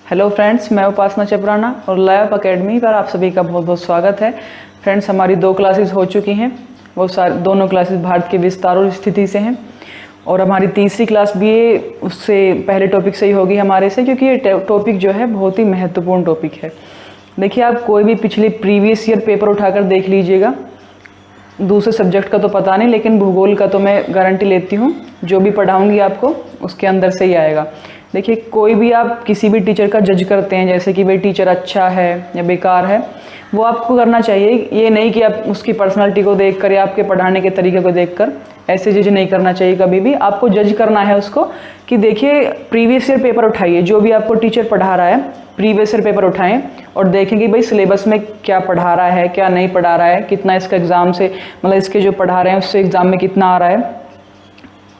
Hello friends, मैं उपासना चपराना और lap academy पर आप सभी का बहुत बहुत स्वागत है। फ्रेंड्स, हमारी 2 क्लासेस हो चुकी हैं। वो दोनों क्लासेस भारत के विस्तार और स्थिति से हैं और हमारी तीसरी क्लास भी उससे पहले टॉपिक से ही होगी हमारे से, क्योंकि ये टॉपिक जो है बहुत ही महत्वपूर्ण टॉपिक है। देखिए, आप कोई भी पिछले प्रीवियस ईयर पेपर उठाकर देख लीजिएगा। दूसरे सब्जेक्ट का तो पता नहीं, लेकिन भूगोल का तो मैं गारंटी लेती हूँ जो भी पढ़ाऊँगी आपको उसके अंदर से ही आएगा। देखिए, कोई भी आप किसी भी टीचर का जज करते हैं, जैसे कि भाई टीचर अच्छा है या बेकार है, वो आपको करना चाहिए। ये नहीं कि आप उसकी पर्सनालिटी को देखकर या आपके पढ़ाने के तरीके को देखकर ऐसे जज नहीं करना चाहिए। कभी भी आपको जज करना है उसको कि देखिए, प्रीवियस ईयर पेपर उठाइए, जो भी आपको टीचर पढ़ा रहा है प्रीवियस ईयर पेपर उठाएं और देखें कि भाई सिलेबस में क्या पढ़ा रहा है, क्या नहीं पढ़ा रहा है, कितना इसका एग्ज़ाम से मतलब इसके जो पढ़ा रहे हैं उससे एग्ज़ाम में कितना आ रहा है,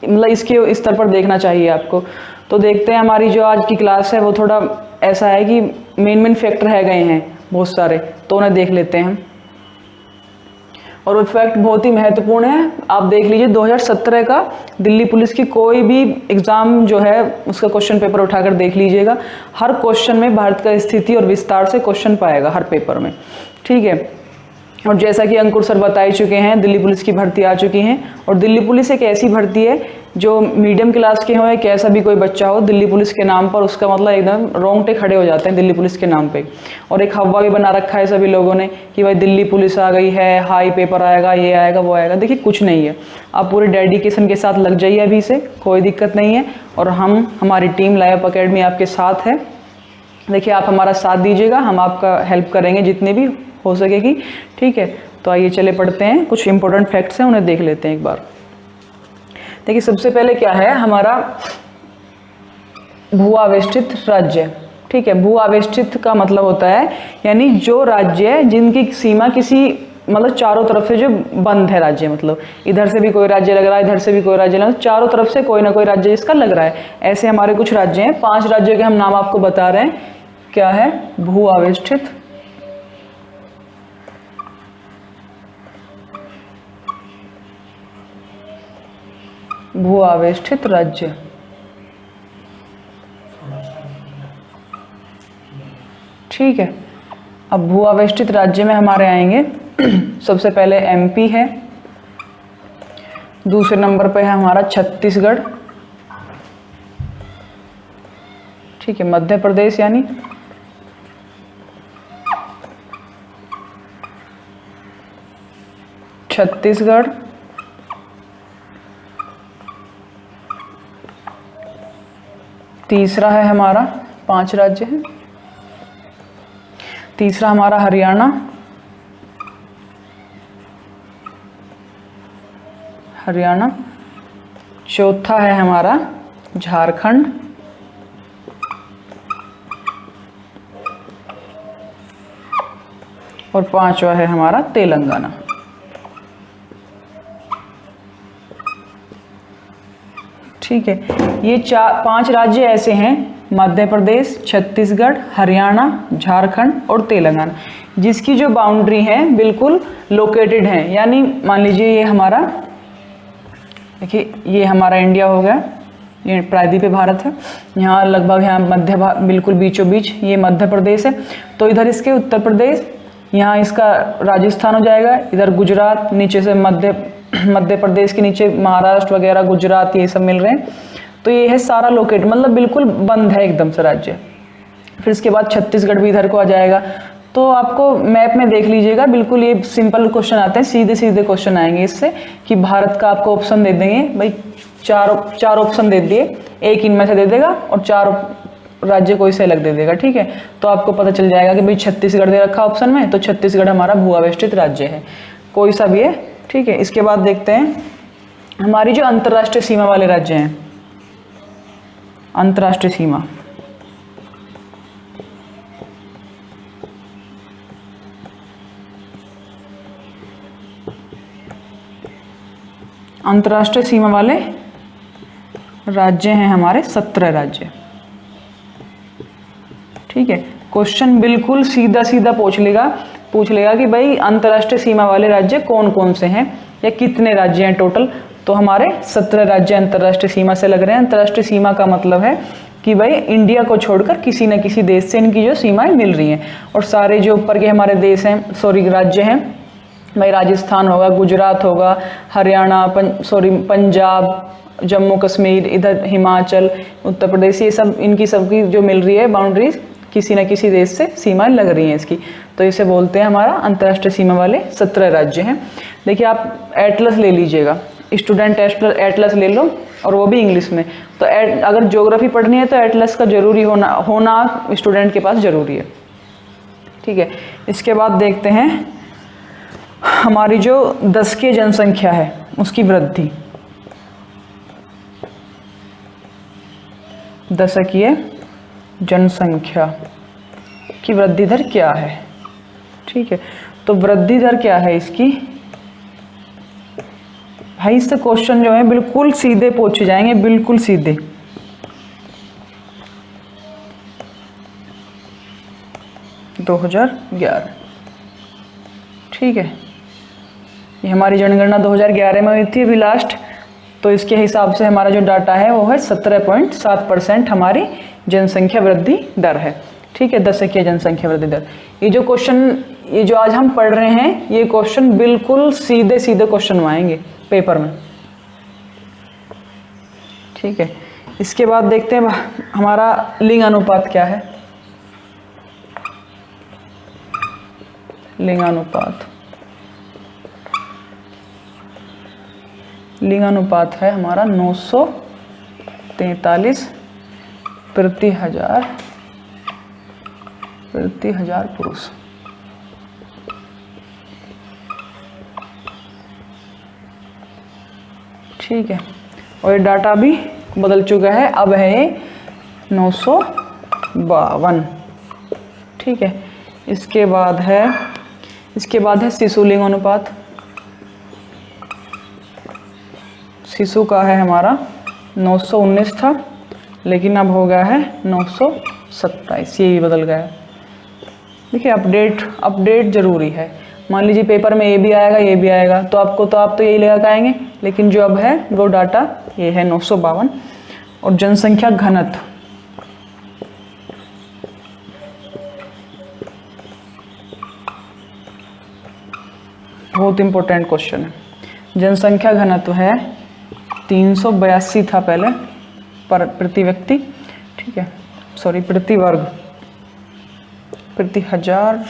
मतलब इसके स्तर पर देखना चाहिए आपको। तो देखते हैं, हमारी जो आज की क्लास है वो थोड़ा ऐसा है कि मेन फैक्ट रह गए हैं बहुत सारे, तो उन्हें देख लेते हैं। और वो फैक्ट बहुत ही महत्वपूर्ण है। आप देख लीजिए, 2017 का दिल्ली पुलिस की कोई भी एग्ज़ाम जो है उसका क्वेश्चन पेपर उठाकर देख लीजिएगा। हर क्वेश्चन में भारत का स्थिति और विस्तार से क्वेश्चन पाएगा हर पेपर में, ठीक है। और जैसा कि अंकुर सर बता ही चुके हैं, दिल्ली पुलिस की भर्ती आ चुकी हैं और दिल्ली पुलिस एक ऐसी भर्ती है जो मीडियम क्लास के हो या कैसा भी कोई बच्चा हो, दिल्ली पुलिस के नाम पर उसका मतलब एकदम रोंगटे खड़े हो जाते हैं दिल्ली पुलिस के नाम पे। और एक हवा भी बना रखा है सभी लोगों ने कि भाई दिल्ली पुलिस आ गई है, हाई पेपर आएगा, ये आएगा, वो आएगा। देखिए, कुछ नहीं है। आप पूरे डेडिकेशन के साथ लग जाइए अभी से, कोई दिक्कत नहीं है। और हमारी टीम लैप अकेडमी आपके साथ है। देखिए, आप हमारा साथ दीजिएगा, हम आपका हेल्प करेंगे जितनी भी हो सकेगी, ठीक है। तो आइए चले पढ़ते हैं, कुछ इंपॉर्टेंट फैक्ट्स हैं उन्हें देख लेते हैं एक बार। देखिए, सबसे पहले क्या है हमारा भू आवेष्टित राज्य, ठीक है। भू आवेष्टित का मतलब होता है यानी जो राज्य जिनकी सीमा किसी मतलब चारों तरफ से जो बंद है राज्य, मतलब इधर से भी कोई राज्य लग रहा है, इधर से भी कोई राज्य लग रहा है, चारों तरफ से कोई ना कोई राज्य इसका लग रहा है। ऐसे हमारे कुछ राज्य हैं। 5 राज्यों के हम नाम आपको बता रहे हैं। क्या है? भू आवेष्टित, भू आवेष्टित राज्य। ठीक है। अब भू आवेष्टित राज्य में हमारे आएंगे सबसे पहले एमपी है, दूसरे नंबर पे है हमारा छत्तीसगढ़, ठीक है। मध्य प्रदेश यानी छत्तीसगढ़, तीसरा है हमारा 5 राज्य हैं। तीसरा हमारा हरियाणा, चौथा है हमारा झारखंड, और 5वां है हमारा तेलंगाना। ठीक है। ये 5 राज्य ऐसे हैं, मध्य प्रदेश, छत्तीसगढ़, हरियाणा, झारखंड और तेलंगाना, जिसकी जो बाउंड्री है बिल्कुल लोकेटेड है। यानी मान लीजिए ये हमारा, देखिए ये हमारा इंडिया हो गया, ये प्रायद्वीपीय भारत है। यहाँ लगभग यहाँ बिल्कुल बीचों बीच ये मध्य प्रदेश है। तो इधर इसके उत्तर प्रदेश, यहाँ इसका राजस्थान हो जाएगा, इधर गुजरात, नीचे से मध्य प्रदेश के नीचे महाराष्ट्र वगैरह, गुजरात, ये सब मिल रहे हैं। तो ये है सारा लोकेट, मतलब बिल्कुल बंद है एकदम से राज्य। फिर इसके बाद छत्तीसगढ़ भी इधर को आ जाएगा। तो आपको मैप में देख लीजिएगा, बिल्कुल ये सिंपल क्वेश्चन आते हैं, सीधे सीधे क्वेश्चन आएंगे इससे कि भारत का आपको ऑप्शन दे देंगे भाई, चार ऑप्शन दे दिए, एक इनमें से दे देगा और 4 राज्य कोई से अलग दे देगा, ठीक है। तो आपको पता चल जाएगा कि भाई छत्तीसगढ़ दे रखा ऑप्शन में, तो छत्तीसगढ़ हमारा भू आवेष्टित राज्य है, कोई सा भी है, ठीक है। इसके बाद देखते हैं हमारी जो अंतर्राष्ट्रीय सीमा वाले राज्य हैं। अंतर्राष्ट्रीय सीमा, अंतर्राष्ट्रीय सीमा वाले राज्य हैं हमारे 17 राज्य, ठीक है। क्वेश्चन बिल्कुल सीधा सीधा पूछ लेगा कि भाई अंतर्राष्ट्रीय सीमा वाले राज्य कौन कौन से हैं या कितने राज्य हैं टोटल। तो हमारे 17 राज्य अंतर्राष्ट्रीय सीमा से लग रहे हैं। अंतर्राष्ट्रीय सीमा का मतलब है कि भाई इंडिया को छोड़कर किसी न किसी देश से इनकी जो सीमाएं मिल रही हैं। और सारे जो ऊपर के हमारे देश हैं, राज्य हैं, भाई राजस्थान होगा, गुजरात होगा, हरियाणा, पंजाब, जम्मू कश्मीर, इधर हिमाचल, उत्तर प्रदेश, ये सब इनकी सबकी जो मिल रही है बाउंड्रीज, किसी न किसी देश से सीमाएं लग रही हैं इसकी, तो इसे बोलते हैं हमारा अंतर्राष्ट्रीय सीमा वाले 17 राज्य हैं। देखिए आप एटलस ले लीजिएगा, स्टूडेंट एटलस ले लो, और वो भी इंग्लिश में। तो अगर ज्योग्राफी पढ़नी है तो एटलस का जरूरी होना स्टूडेंट के पास ज़रूरी है, ठीक है। इसके बाद देखते हैं हमारी जो 10 की जनसंख्या है उसकी वृद्धि, दशकीय जनसंख्या की वृद्धि दर क्या है, ठीक है। तो वृद्धि दर क्या है इसकी, भाई इससे क्वेश्चन जो है बिल्कुल सीधे पूछे जाएंगे, बिल्कुल सीधे। (2011), ठीक है। ये हमारी जनगणना 2011 में हुई थी अभी लास्ट, तो इसके हिसाब से हमारा जो डाटा है वो है 17.7% हमारी जनसंख्या वृद्धि दर है, ठीक है, दशकीय जनसंख्या वृद्धि दर। ये जो क्वेश्चन, ये जो आज हम पढ़ रहे हैं, ये क्वेश्चन बिल्कुल सीधे सीधे क्वेश्चन आएंगे पेपर में, ठीक है। इसके बाद देखते हैं हमारा लिंग अनुपात क्या है। लिंग अनुपात है हमारा 943 प्रति हजार पुरुष, ठीक है। और ये डाटा भी बदल चुका है, अब है 952, ठीक है। इसके बाद है शिशु लिंग अनुपात। शिशु का है हमारा 919 था, लेकिन अब हो गया है 927, ये भी बदल गया है। देखिए अपडेट जरूरी है। मान लीजिए पेपर में ये भी आएगा, तो आप तो यही लगा के आएंगे, लेकिन जो अब है वो डाटा ये है 952। और जनसंख्या घनत्व, बहुत इंपॉर्टेंट क्वेश्चन है। जनसंख्या घनत्व है 382 था पहले प्रति व्यक्ति, ठीक है, सॉरी प्रति वर्ग, प्रति हजार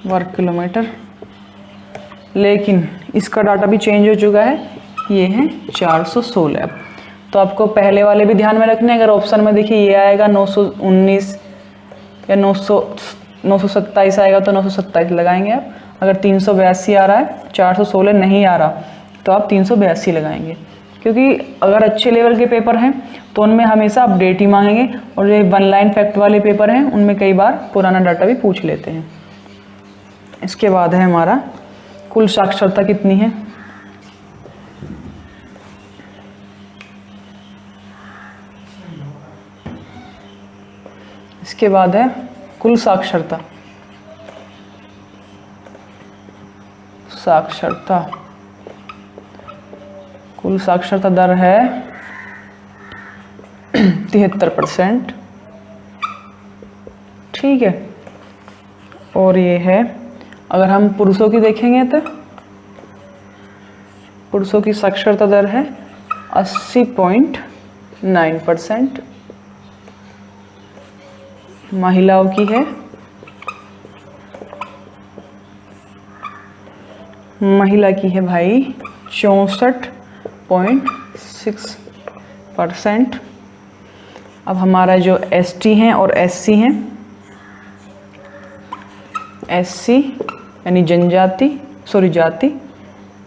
वर्ग किलोमीटर, लेकिन इसका डाटा भी चेंज हो चुका है, ये है 416। तो आपको पहले वाले भी ध्यान में रखने, अगर ऑप्शन में देखिए ये आएगा 919 या 927 आएगा तो 927 लगाएंगे आप। अगर 382 आ रहा है, 416 नहीं आ रहा, तो आप 382 लगाएंगे, क्योंकि अगर अच्छे लेवल के पेपर हैं तो उनमें हमेशा अपडेट ही मांगेंगे, और जो 1 लाइन फैक्ट वाले पेपर हैं उनमें कई बार पुराना डाटा भी पूछ लेते हैं। इसके बाद है हमारा कुल साक्षरता कितनी है। इसके बाद है कुल साक्षरता। कुल साक्षरता दर है 73%, ठीक है। और ये है, अगर हम पुरुषों की देखेंगे तो पुरुषों की साक्षरता दर है 80.9%, महिलाओं की है 64.6%। अब हमारा जो एसटी हैं और एससी हैं, एससी यानी जाति,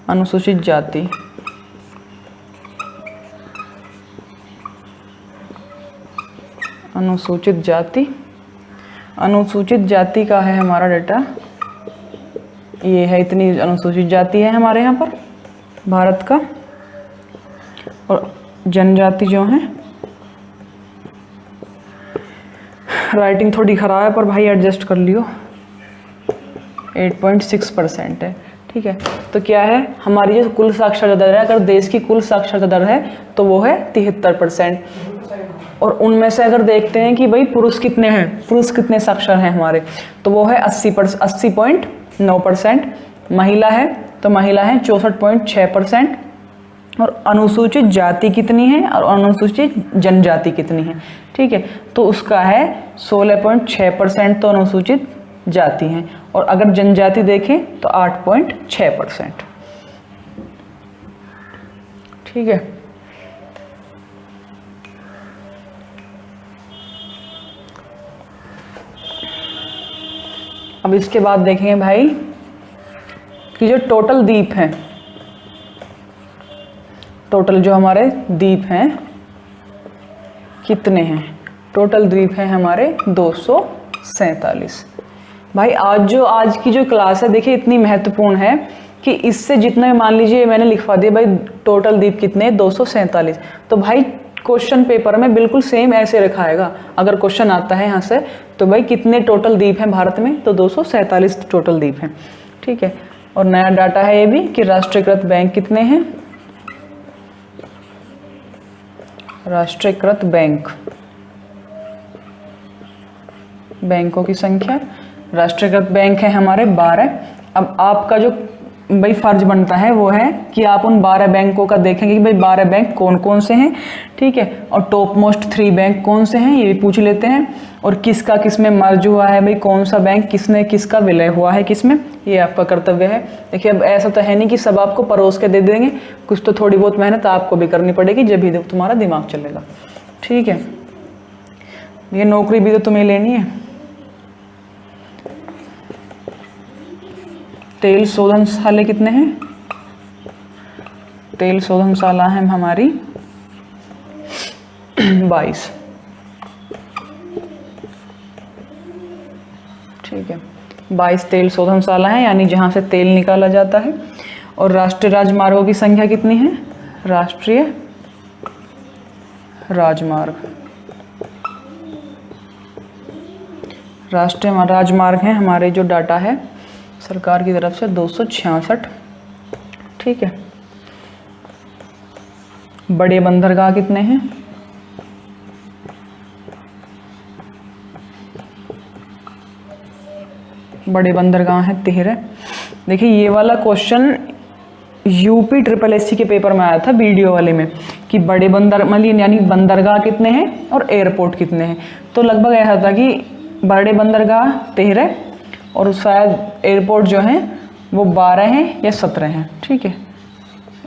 अनुसूचित जाति, अनुसूचित जाति का है हमारा डाटा, ये है, इतनी अनुसूचित जाति है हमारे यहाँ पर भारत का। और जनजाति जो है, राइटिंग थोड़ी खराब है पर भाई एडजस्ट कर लियो, 8.6% है, ठीक है। तो क्या है हमारी जो कुल साक्षरता दर है, अगर देश की कुल साक्षरता दर है तो वो है 73%। और उनमें से अगर देखते हैं कि भाई पुरुष कितने हैं, पुरुष कितने साक्षर हैं हमारे, तो वो है 80.9%। महिला है तो महिला है 64.6%। और अनुसूचित जाति कितनी है और अनुसूचित जनजाति कितनी है, ठीक है, तो उसका है 16.6% तो अनुसूचित जाति हैं, और अगर जनजाति देखें तो 8.6%। ठीक है। अब इसके बाद देखेंगे भाई कि जो टोटल द्वीप हैं, टोटल जो हमारे द्वीप हैं कितने हैं। टोटल द्वीप हैं हमारे 247। भाई आज की जो क्लास है देखिए इतनी महत्वपूर्ण है कि इससे जितना मान लीजिए मैंने लिखवा दिया भाई टोटल द्वीप कितने 247, तो भाई क्वेश्चन पेपर में बिल्कुल सेम ऐसे रखाएगा। अगर क्वेश्चन आता है यहाँ से तो भाई कितने टोटल द्वीप हैं भारत में, तो 247 टोटल द्वीप हैं। ठीक है। और नया डाटा है ये भी कि राष्ट्रीयकृत बैंक कितने हैं। राष्ट्रीयकृत बैंक, बैंकों की संख्या, राष्ट्रीयकृत बैंक है हमारे 12। अब आपका जो भाई फर्ज बनता है वो है कि आप उन 12 बैंकों का देखेंगे कि भाई 12 बैंक कौन कौन से हैं। ठीक है। और टॉप मोस्ट 3 बैंक कौन से हैं ये भी पूछ लेते हैं, और किसका किसमें मर्ज हुआ है, भाई कौन सा बैंक किसने किसका विलय हुआ है किसमें, ये आपका कर्तव्य है। देखिए अब ऐसा तो है नहीं कि सब आपको परोस के दे देंगे, कुछ तो थोड़ी बहुत मेहनत आपको भी करनी पड़ेगी, जब भी तुम्हारा दिमाग चलेगा। ठीक है। ये नौकरी भी तो तुम्हें लेनी है। तेल शोधनशाला कितने हैं, तेल शोधनशाला है हमारी 22। ठीक है। 22 तेल शोधनशाला है, यानी जहां से तेल निकाला जाता है। और राष्ट्रीय राजमार्गों की संख्या कितनी है, राष्ट्रीय राजमार्ग, राष्ट्रीय राजमार्ग है हमारे जो डाटा है सरकार की तरफ से 266। ठीक है। बड़े बंदरगाह कितने हैं, बड़े बंदरगाह हैं 13। देखिए ये वाला क्वेश्चन यूपी SSS के पेपर में आया था वीडियो वाले में कि बड़े यानी बंदरगाह कितने हैं और एयरपोर्ट कितने हैं। तो लगभग ऐसा था कि बड़े बंदरगाह 13 और शायद एयरपोर्ट जो हैं वो 12 हैं या 17 हैं। ठीक है।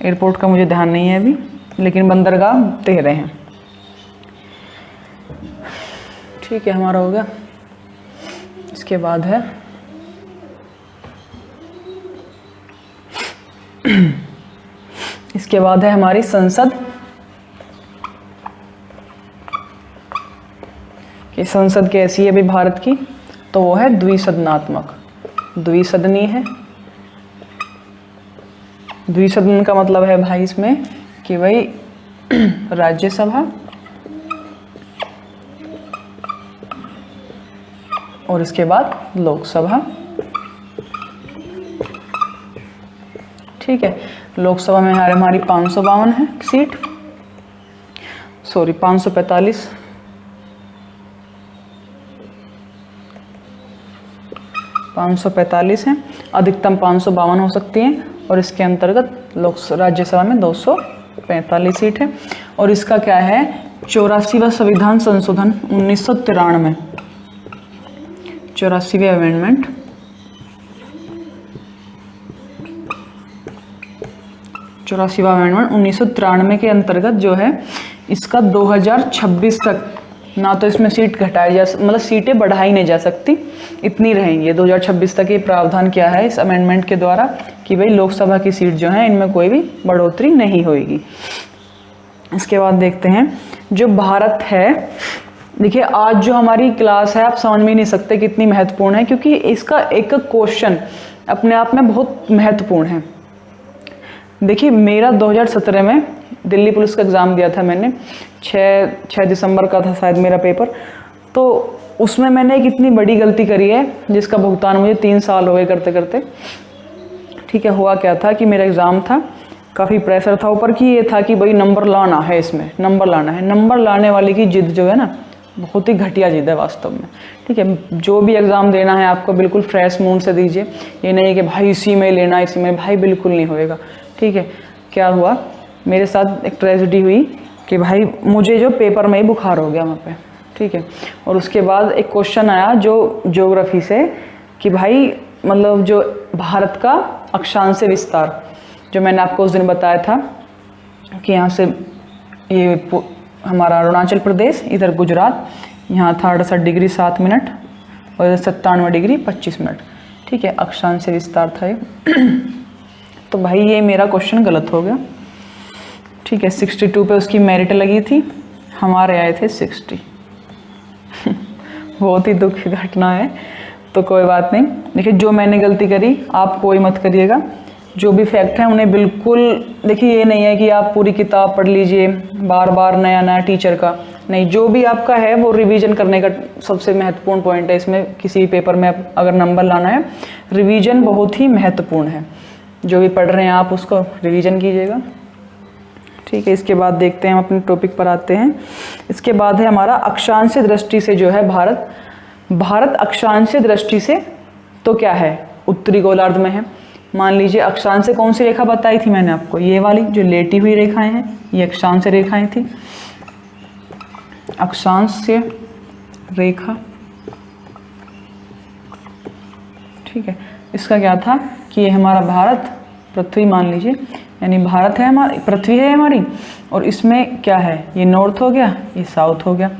एयरपोर्ट का मुझे ध्यान नहीं है अभी, लेकिन बंदरगाह 13 हैं। ठीक है, हमारा हो गया। इसके बाद है हमारी संसद कि संसद कैसी है भी भारत की, तो वो है द्विसदनात्मक, द्विसदनीय है। द्विसदन का मतलब है भाई इसमें कि भाई राज्यसभा और इसके बाद लोकसभा। ठीक है। लोकसभा में हमारी 552 है सीट, 545। हैं, अधिकतम 552 हो सकती हैं, और इसके अंतर्गत राज्यसभा में 245 सीट है। और इसका क्या है 84वां संविधान संशोधन 1993, 84वें अमेंडमेंट, 84वां अमेंडमेंट 1993 के अंतर्गत जो है इसका 2026 तक ना तो इसमें सीट घटाई जा मतलब सीटें बढ़ाई नहीं जा सकती, इतनी रहेंगी। 2026 तक ये प्रावधान किया है इस अमेंडमेंट के द्वारा कि भाई लोकसभा की सीट जो है इनमें कोई भी बढ़ोतरी नहीं होगी। इसके बाद देखते हैं जो भारत है। देखिए आज जो हमारी क्लास है आप समझ में ही नहीं सकते कितनी महत्वपूर्ण है, क्योंकि इसका एक क्वेश्चन अपने आप में बहुत महत्वपूर्ण है। देखिए मेरा 2017 में दिल्ली पुलिस का एग्ज़ाम दिया था मैंने, 6 दिसंबर का था शायद मेरा पेपर। तो उसमें मैंने एक इतनी बड़ी गलती करी है जिसका भुगतान मुझे 3 साल हो गए करते करते। ठीक है। हुआ क्या था कि मेरा एग्ज़ाम था, काफ़ी प्रेशर था ऊपर की, ये था कि भाई नंबर लाना है, इसमें नंबर लाना है। नंबर लाने वाले की जिद जो है ना, बहुत ही घटिया जिद है वास्तव में, ठीक है। जो भी एग्ज़ाम देना है आपको बिल्कुल फ्रेश मूड से दीजिए, ये नहीं कि भाई इसी में लेना, इसी में, भाई बिल्कुल नहीं होएगा, ठीक है। क्या हुआ मेरे साथ, एक ट्रेजेडी हुई कि भाई मुझे जो पेपर में ही बुखार हो गया वहाँ पे, ठीक है। और उसके बाद एक क्वेश्चन आया जो ज्योग्राफी से कि भाई मतलब जो भारत का अक्षांश विस्तार, जो मैंने आपको उस दिन बताया था कि यहाँ से ये हमारा अरुणाचल प्रदेश, इधर गुजरात, यहाँ था 68 डिग्री 7 मिनट और इधर 97 डिग्री 25 मिनट, ठीक है। अक्षांश विस्तार था ये। तो भाई ये मेरा क्वेश्चन गलत हो गया, ठीक है। 62 पे उसकी मेरिट लगी थी, हमारे आए थे 60। बहुत ही दुख की घटना है, तो कोई बात नहीं। देखिए जो मैंने गलती करी आप कोई मत करिएगा, जो भी फैक्ट है उन्हें बिल्कुल, देखिए ये नहीं है कि आप पूरी किताब पढ़ लीजिए बार बार नया नया टीचर का, नहीं, जो भी आपका है वो रिवीजन करने का सबसे महत्वपूर्ण पॉइंट है इसमें। किसी भी पेपर में अगर नंबर लाना है, रिवीजन बहुत ही महत्वपूर्ण है। जो भी पढ़ रहे हैं आप उसको रिवीजन कीजिएगा, ठीक है। इसके बाद देखते हैं, हम अपने टॉपिक पर आते हैं। इसके बाद है हमारा अक्षांश दृष्टि से जो है भारत अक्षांश दृष्टि से तो क्या है, उत्तरी गोलार्ध में है। मान लीजिए अक्षांश से कौन सी रेखा बताई थी मैंने आपको, ये वाली जो लेटी हुई रेखाएं हैं, ये अक्षांश रेखाएं थी, अक्षांश रेखा, ठीक है। इसका क्या था कि ये हमारा भारत, पृथ्वी मान लीजिए, यानी भारत है हमारी, पृथ्वी है हमारी, और इसमें क्या है, ये नॉर्थ हो गया, ये साउथ हो गया,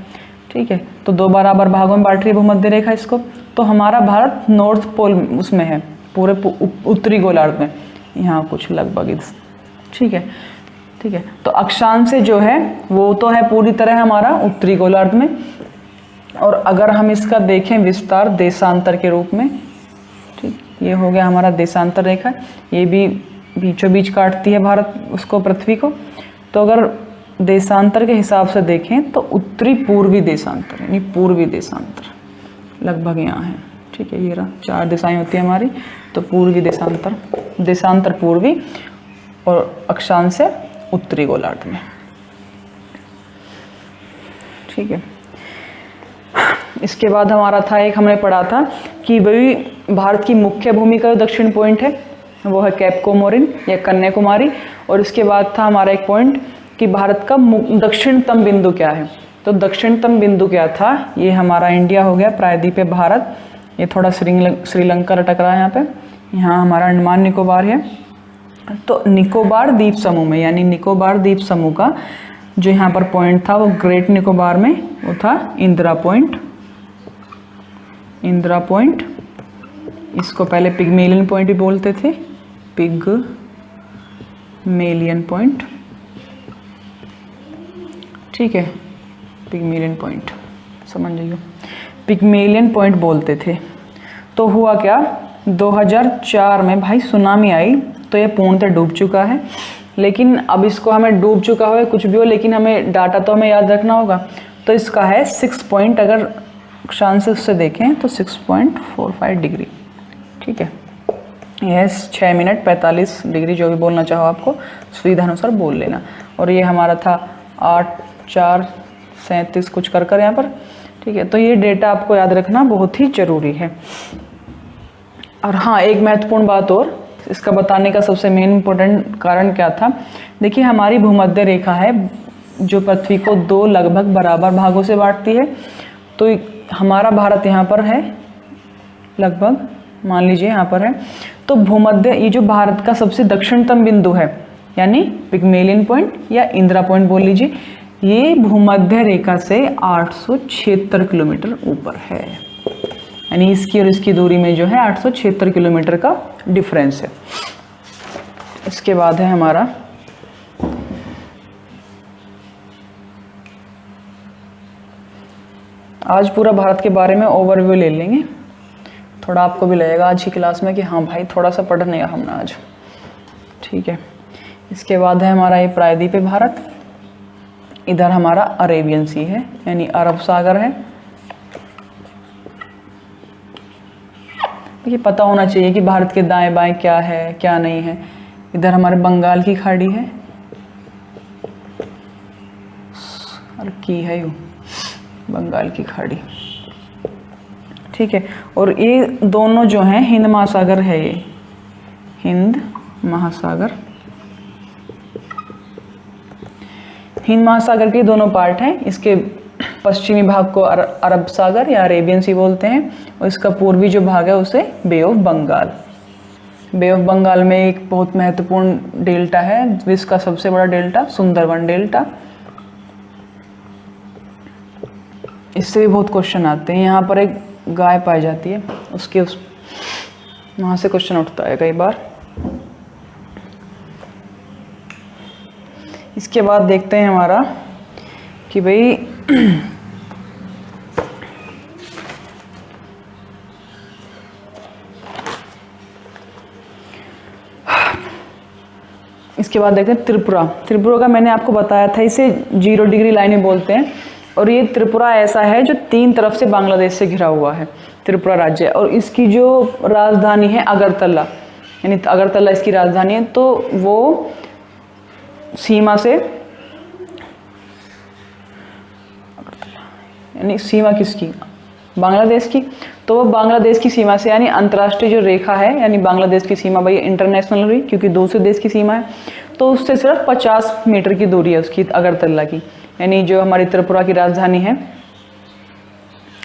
ठीक है। तो 2 बराबर भागों में बांट रही है भूमध्य रेखा इसको। तो हमारा भारत नॉर्थ पोल उसमें है, पूरे उत्तरी गोलार्ध में, यहाँ कुछ लगभग, ठीक है, ठीक है। तो अक्षांश से जो है वो तो है पूरी तरह हमारा उत्तरी गोलार्ध में, और अगर हम इसका देखें विस्तार देशांतर के रूप में, ठीक, ये हो गया हमारा देशांतर रेखा, ये भी बीचों बीच काटती है भारत उसको, पृथ्वी को। तो अगर देशांतर के हिसाब से देखें तो उत्तरी पूर्वी देशांतर, यानी पूर्वी देशांतर लगभग यहाँ है, ठीक है। ये रहा, 4 दिशाएं होती है हमारी, तो पूर्वी देशांतर, देशांतर पूर्वी, और अक्षांश से उत्तरी गोलार्ध में, ठीक है। इसके बाद हमारा था एक, हमने पढ़ा था कि भाई भारत की मुख्य भूमि का दक्षिण पॉइंट है वो है कैप कोमोरिन या कन्याकुमारी, और इसके बाद था हमारा एक पॉइंट कि भारत का दक्षिणतम बिंदु क्या है। तो दक्षिणतम बिंदु क्या था, ये हमारा इंडिया हो गया, प्रायद्वीपीय भारत, ये थोड़ा श्रीलंका लटक रहा है यहाँ पे, यहाँ हमारा अंडमान निकोबार है। तो निकोबार द्वीप समूह में, यानी निकोबार द्वीप समूह का जो यहाँ पर पॉइंट था वो ग्रेट निकोबार में वो था इंदिरा पॉइंट, इंदिरा पॉइंट, इसको पहले पिग्मेलियन पॉइंट भी बोलते थे, पिग्मेलियन पॉइंट, ठीक है, पिग्मेलियन पॉइंट समझ जाइए, पिग्मेलियन पॉइंट बोलते थे। तो हुआ क्या, 2004 में भाई सुनामी आई, तो ये पूर्णतः डूब चुका है। लेकिन अब इसको हमें डूब चुका हो कुछ भी हो, लेकिन हमें डाटा तो हमें याद रखना होगा। तो इसका है 6 पॉइंट, अगर अक्षांश से देखें तो 6.45 डिग्री, ठीक है। यह 6 मिनट 45 डिग्री, जो भी बोलना चाहो आपको सुविधा अनुसार बोल लेना। और ये हमारा था 8/4/37 कुछ कर यहाँ पर, ठीक है। तो ये डेटा आपको याद रखना बहुत ही ज़रूरी है। और हाँ, एक महत्वपूर्ण बात और, इसका बताने का सबसे मेन इम्पोर्टेंट कारण क्या था, देखिए हमारी भूमध्य रेखा है जो पृथ्वी को 2 लगभग बराबर भागों से बांटती है। तो हमारा भारत यहाँ पर है लगभग, मान लीजिए यहाँ पर है, तो भूमध्य, ये जो भारत का सबसे दक्षिणतम बिंदु है, यानी पिग्मेलियन पॉइंट या इंदिरा पॉइंट बोल लीजिए, ये भूमध्य रेखा से 876 किलोमीटर ऊपर है, यानी इसकी और इसकी दूरी में जो है 876 किलोमीटर का डिफरेंस है। इसके बाद है हमारा आज पूरा भारत के बारे में ओवरव्यू ले लेंगे, थोड़ा आपको भी लगेगा आज की क्लास में कि हाँ भाई थोड़ा सा पढ़ने का हमने आज, ठीक है। इसके बाद है हमारा ये प्रायद्वीपीय भारत, इधर हमारा अरेबियन सी है यानी अरब सागर है, ये पता होना चाहिए कि भारत के दाएं बाएं क्या है क्या नहीं है। इधर हमारे बंगाल की खाड़ी है और की है यू बंगाल की खाड़ी, ठीक है। और ये दोनों जो हैं हिंद महासागर है, ये हिंद महासागर, हिंद महासागर के दोनों पार्ट हैं। इसके पश्चिमी भाग को अरब सागर या अरेबियन सी बोलते हैं और इसका पूर्वी जो भाग है उसे Bay of Bengal. Bay of Bengal में एक बहुत महत्वपूर्ण डेल्टा है, विश्व का सबसे बड़ा डेल्टा सुंदरवन डेल्टा। इससे भी बहुत क्वेश्चन आते हैं। यहाँ पर एक गाय पाई जाती है, उसके वहाँ से क्वेश्चन उठता है कई बार। इसके बाद देखते हैं हमारा कि भाई इसके बाद देखते हैं त्रिपुरा। त्रिपुरा का मैंने आपको बताया था, इसे 0 डिग्री लाइनें बोलते हैं। और ये त्रिपुरा ऐसा है जो 3 तरफ से बांग्लादेश से घिरा हुआ है, त्रिपुरा राज्य। और इसकी जो राजधानी है अगरतला, यानी अगरतला इसकी राजधानी है। तो वो सीमा से, यानी सीमा किसकी, बांग्लादेश की। तो वो बांग्लादेश की सीमा से, यानी अंतर्राष्ट्रीय जो रेखा है, यानी बांग्लादेश की सीमा भाई इंटरनेशनल हुई क्योंकि दूसरे देश की सीमा है, तो उससे सिर्फ 50 मीटर की दूरी है उसकी, अगरतला की। यानी जो हमारी त्रिपुरा की राजधानी है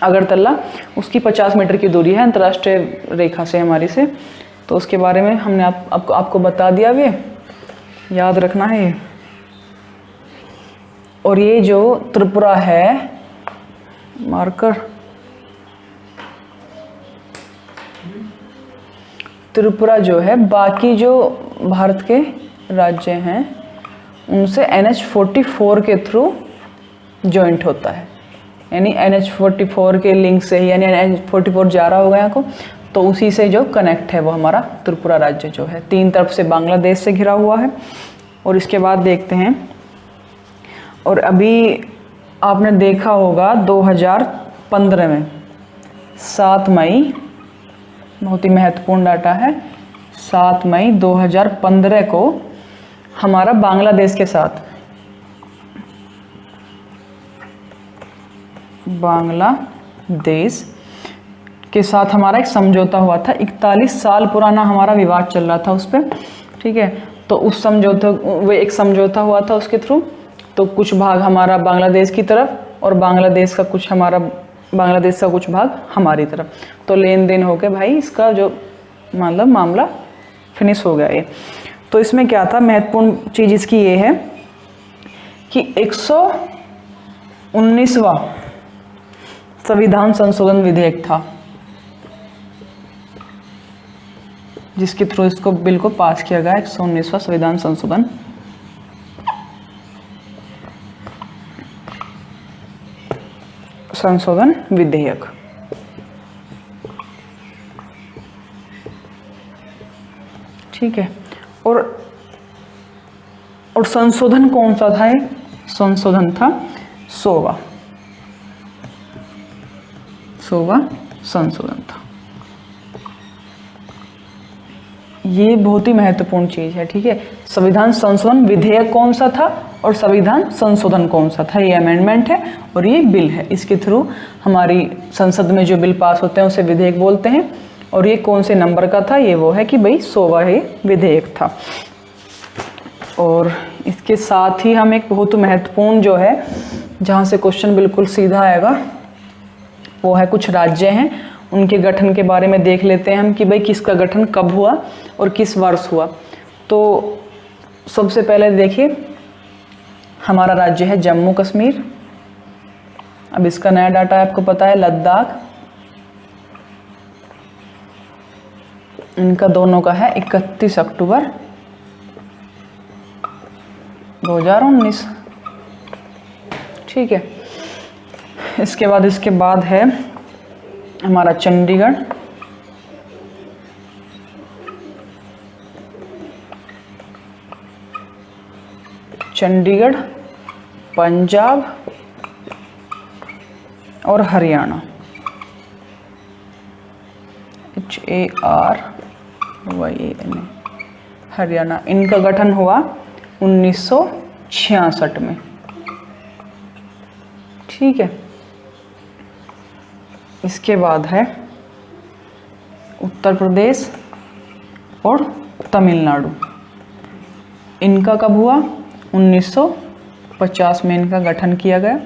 अगरतला, उसकी 50 मीटर की दूरी है अंतर्राष्ट्रीय रेखा से हमारी से। तो उसके बारे में हमने आपको बता दिया, ये याद रखना है ये। और ये जो त्रिपुरा है, मार्कर, त्रिपुरा जो है बाकी जो भारत के राज्य हैं उनसे NH44 के थ्रू जॉइंट होता है। यानी NH44 के लिंक से ही, यानी NH44 जा रहा होगा यहाँ को, तो उसी से जो कनेक्ट है वो हमारा त्रिपुरा राज्य जो है 3 तरफ से बांग्लादेश से घिरा हुआ है। और इसके बाद देखते हैं, और अभी आपने देखा होगा 2015 में 7 मई, बहुत ही महत्वपूर्ण डाटा है, 7 मई 2015 को हमारा बांग्लादेश के साथ, बांग्लादेश के साथ हमारा एक समझौता हुआ था। 41 साल पुराना हमारा विवाद चल रहा था उस पर, ठीक है। तो उस समझौता, वो एक समझौता हुआ था उसके थ्रू। तो कुछ भाग हमारा बांग्लादेश की तरफ और बांग्लादेश का कुछ भाग हमारी तरफ। तो लेन देन हो के भाई इसका जो मतलब मामला फिनिश हो गया ये। तो इसमें क्या था, महत्वपूर्ण चीज़ इसकी ये है कि 119वां संविधान संशोधन विधेयक था, जिसके थ्रू इसको बिल को पास किया गया। 119वां संविधान संशोधन विधेयक। ठीक है। और संशोधन कौन सा था? ये संशोधन था 100वां संशोधन था। ये बहुत ही महत्वपूर्ण चीज है, ठीक है। संविधान संशोधन विधेयक कौन सा था और संविधान संशोधन कौन सा था? ये अमेंडमेंट है और ये बिल है। इसके थ्रू हमारी संसद में जो बिल पास होते हैं उसे विधेयक बोलते हैं। और ये कौन से नंबर का था? ये वो है कि भाई 100वां ये विधेयक था। और इसके साथ ही हम एक बहुत महत्वपूर्ण जो है, जहाँ से क्वेश्चन बिल्कुल सीधा आएगा, वो है कुछ राज्य हैं उनके गठन के बारे में देख लेते हैं हम कि भाई किसका गठन कब हुआ और किस वर्ष हुआ। तो सबसे पहले देखिए, हमारा राज्य है जम्मू कश्मीर। अब इसका नया डाटा आपको पता है, लद्दाख। इनका दोनों का है 31 अक्टूबर 2019, ठीक है। इसके बाद है हमारा चंडीगढ़। पंजाब और हरियाणा, HARYANA, हरियाणा। इनका गठन हुआ 1966 में। ठीक है। इसके बाद है उत्तर प्रदेश और तमिलनाडु। इनका कब हुआ? 1950 में इनका गठन किया गया।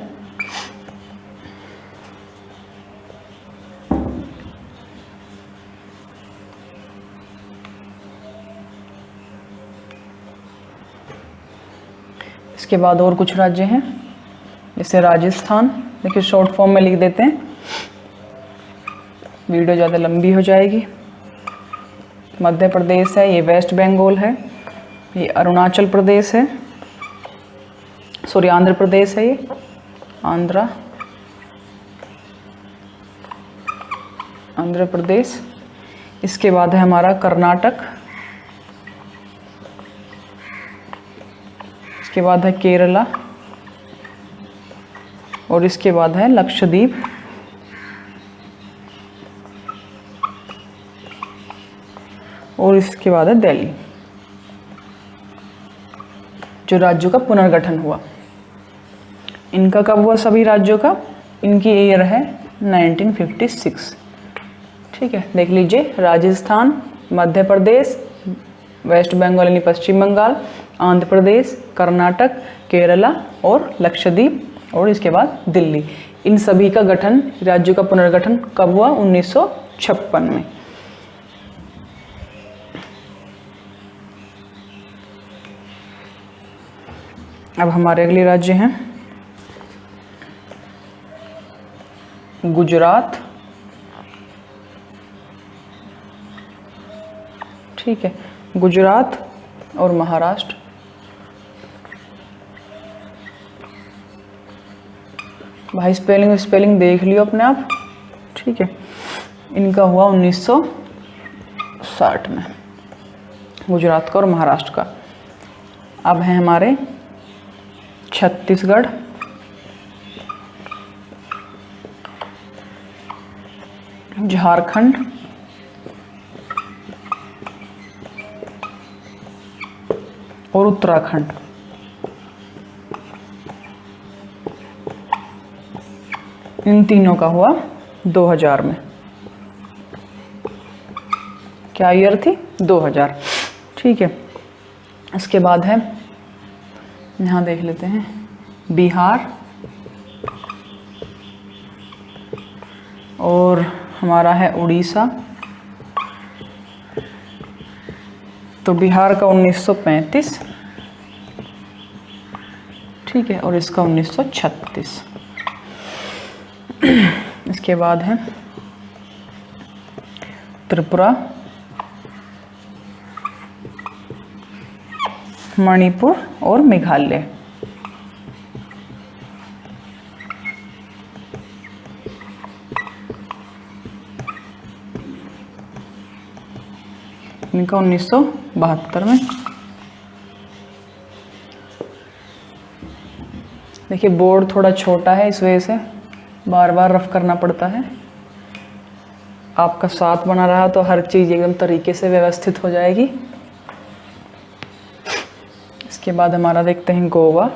इसके बाद और कुछ राज्य हैं, जैसे राजस्थान। देखिए शॉर्ट फॉर्म में लिख देते हैं, वीडियो ज़्यादा लंबी हो जाएगी। मध्य प्रदेश है, ये वेस्ट बंगाल है, ये अरुणाचल प्रदेश है, सॉरी आंध्र प्रदेश है, ये आंध्र प्रदेश। इसके बाद है हमारा कर्नाटक, इसके बाद है केरला, और इसके बाद है लक्षद्वीप, और इसके बाद है दिल्ली। जो राज्यों का पुनर्गठन हुआ, इनका कब हुआ? सभी राज्यों का इनकी ईयर है 1956। ठीक है, देख लीजिए, राजस्थान, मध्य प्रदेश, वेस्ट बंगाल यानी पश्चिम बंगाल, आंध्र प्रदेश, कर्नाटक, केरला और लक्षद्वीप, और इसके बाद दिल्ली। इन सभी का गठन, राज्यों का पुनर्गठन कब हुआ? 1956 में। अब हमारे अगले राज्य हैं गुजरात। ठीक है, गुजरात और महाराष्ट्र। भाई स्पेलिंग देख लियो अपने आप। ठीक है, इनका हुआ 1960 में, गुजरात का और महाराष्ट्र का। अब है हमारे छत्तीसगढ़, झारखंड, और उत्तराखंड। इन तीनों का हुआ 2000 में। क्या ईयर थी? 2000। ठीक है, इसके बाद है, यहाँ देख लेते हैं, बिहार, और हमारा है उड़ीसा। तो बिहार का 1935, ठीक है, और इसका 1936। इसके बाद है त्रिपुरा, मणिपुर और मेघालय। इनका 1972 में। देखिए बोर्ड थोड़ा छोटा है, इस वजह से बार बार रफ करना पड़ता है। आपका साथ बना रहा तो हर चीज़ एकदम तरीके से व्यवस्थित हो जाएगी। इसके बाद हमारा देखते हैं गोवा।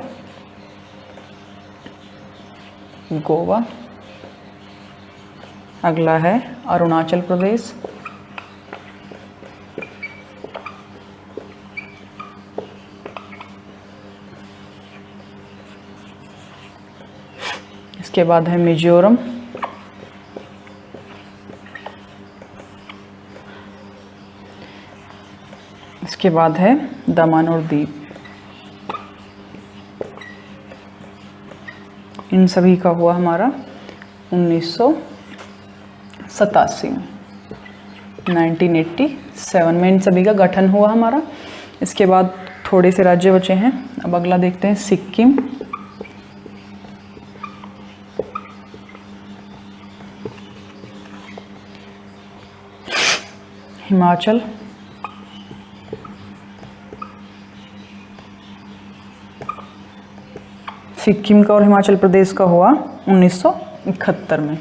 अगला है अरुणाचल प्रदेश, इसके बाद है मिजोरम, इसके बाद है दमन और दीव। इन सभी का हुआ हमारा 1987 में, 1987 में इन सभी का गठन हुआ हमारा। इसके बाद थोड़े से राज्य बचे हैं। अब अगला देखते हैं सिक्किम, हिमाचल, सिक्किम का और हिमाचल प्रदेश का हुआ 1971 में।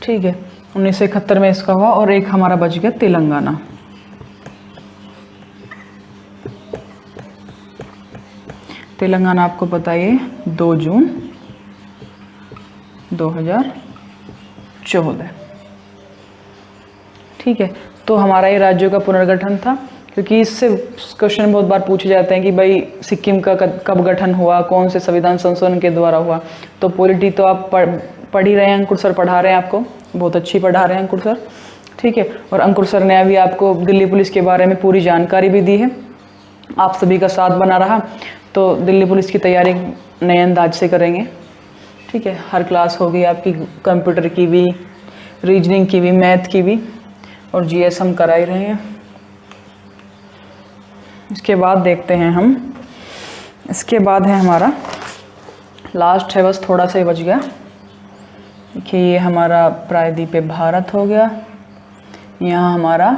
ठीक है, 1971 में इसका हुआ। और एक हमारा बच गया तेलंगाना। तेलंगाना आपको पता है 2 जून 2014। ठीक है, तो हमारा ये राज्यों का पुनर्गठन था, क्योंकि इससे क्वेश्चन बहुत बार पूछे जाते हैं कि भाई सिक्किम का कब गठन हुआ, कौन से संविधान संशोधन के द्वारा हुआ। तो पॉलिटी तो आप पढ़ ही रहे हैं, अंकुर सर पढ़ा रहे हैं आपको, बहुत अच्छी पढ़ा रहे हैं अंकुर सर। ठीक है, और अंकुर सर ने अभी आपको दिल्ली पुलिस के बारे में पूरी जानकारी भी दी है। आप सभी का साथ बना रहा तो दिल्ली पुलिस की तैयारी नए अंदाज से करेंगे। ठीक है, हर क्लास होगी आपकी, कंप्यूटर की भी, रीजनिंग की भी, मैथ की भी, और जीएस हम करा ही रहे हैं। इसके बाद देखते हैं हम, इसके बाद है हमारा लास्ट है, बस थोड़ा सा ही बच गया। देखिए ये हमारा प्रायद्वीपीय भारत हो गया। यहाँ हमारा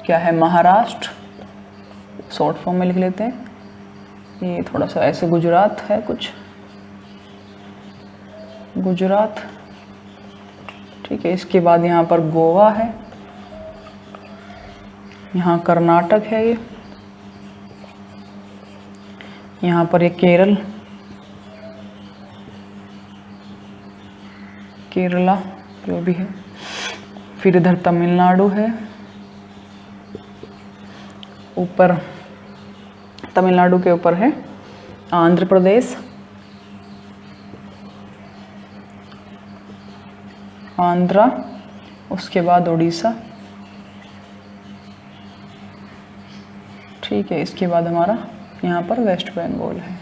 क्या है, महाराष्ट्र, शॉर्ट फॉर्म में लिख लेते हैं। ये थोड़ा सा ऐसे गुजरात है, कुछ गुजरात। ठीक है, इसके बाद यहाँ पर गोवा है, यहाँ कर्नाटक है, ये यहाँ पर ये केरल, केरला जो भी है। फिर इधर तमिलनाडु है, ऊपर तमिलनाडु के ऊपर है आंध्र प्रदेश, आंध्रा, उसके बाद उड़ीसा। ठीक है, इसके बाद हमारा यहाँ पर वेस्ट बंगाल है,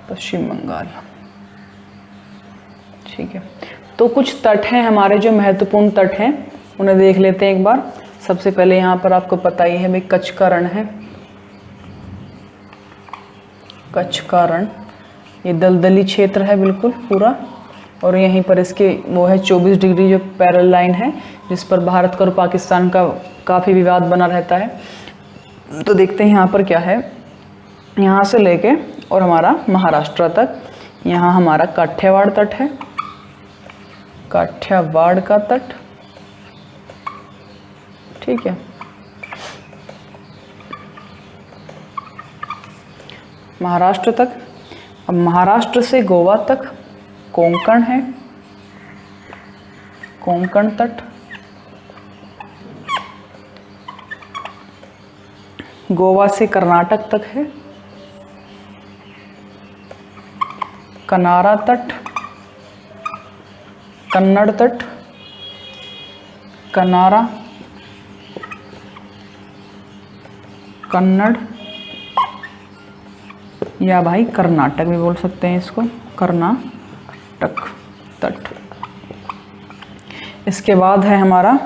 पश्चिम बंगाल। ठीक है, तो कुछ तट हैं हमारे जो महत्वपूर्ण तट हैं, उन्हें देख लेते हैं एक बार। सबसे पहले यहाँ पर आपको पता ही है भाई कच्छ का रण है, कच्छ का रण, ये दलदली क्षेत्र है बिल्कुल पूरा। और यहीं पर इसके वो है 24 डिग्री जो पैरेलल लाइन है, जिस पर भारत का और पाकिस्तान का काफ़ी विवाद बना रहता है। तो देखते हैं यहाँ पर क्या है, यहाँ से लेके और हमारा महाराष्ट्र तक, यहाँ हमारा काठियावाड़ तट है, काठियावाड़ का तट। ठीक है, महाराष्ट्र तक। अब महाराष्ट्र से गोवा तक कोंकण है, कोंकण तट। गोवा से कर्नाटक तक है कनारा तट, कन्नड़ तट, कनारा, कन्नड़, या भाई कर्नाटक भी बोल सकते हैं इसको, कर्नाटक तट। इसके बाद है हमारा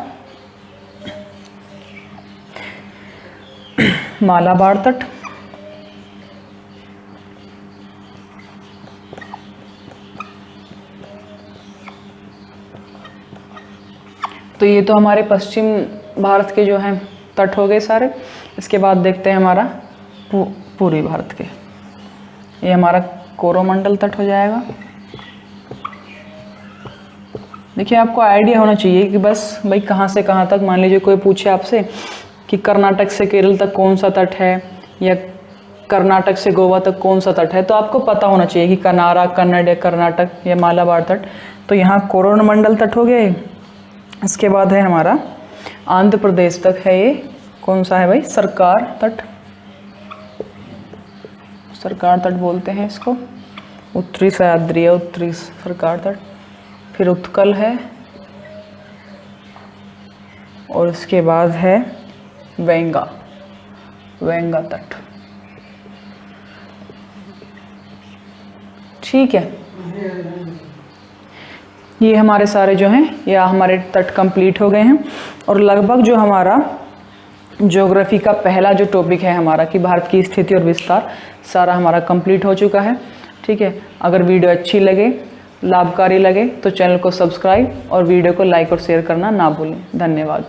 मालाबार तट, तो ये तो हमारे पश्चिम भारत के जो हैं तट हो गए सारे। इसके बाद देखते हैं हमारा पूर्वी भारत के, ये हमारा कोरोमंडल तट हो जाएगा। देखिए आपको आइडिया होना चाहिए कि बस भाई कहाँ से कहाँ तक, मान लीजिए कोई पूछे आपसे कि कर्नाटक से केरल तक कौन सा तट है, या कर्नाटक से गोवा तक कौन सा तट है, तो आपको पता होना चाहिए कि कनारा, कन्नड़ या कर्नाटक या मालाबार तट। तो यहाँ कोरोमंडल तट हो गए। इसके बाद है हमारा आंध्र प्रदेश तक है, ये कौन सा है भाई, सरकार तट, सरकार तट बोलते हैं इसको, उत्तरी सह्याद्री, उत्तरी सरकार तट। फिर उत्कल है, और इसके बाद है वेंगा, वेंगा तट। ठीक है, ये हमारे सारे जो हैं, या हमारे तट कंप्लीट हो गए हैं। और लगभग जो हमारा ज्योग्राफी का पहला जो टॉपिक है हमारा कि भारत की स्थिति और विस्तार, सारा हमारा कंप्लीट हो चुका है। ठीक है, अगर वीडियो अच्छी लगे, लाभकारी लगे, तो चैनल को सब्सक्राइब और वीडियो को लाइक और शेयर करना ना भूलें। धन्यवाद।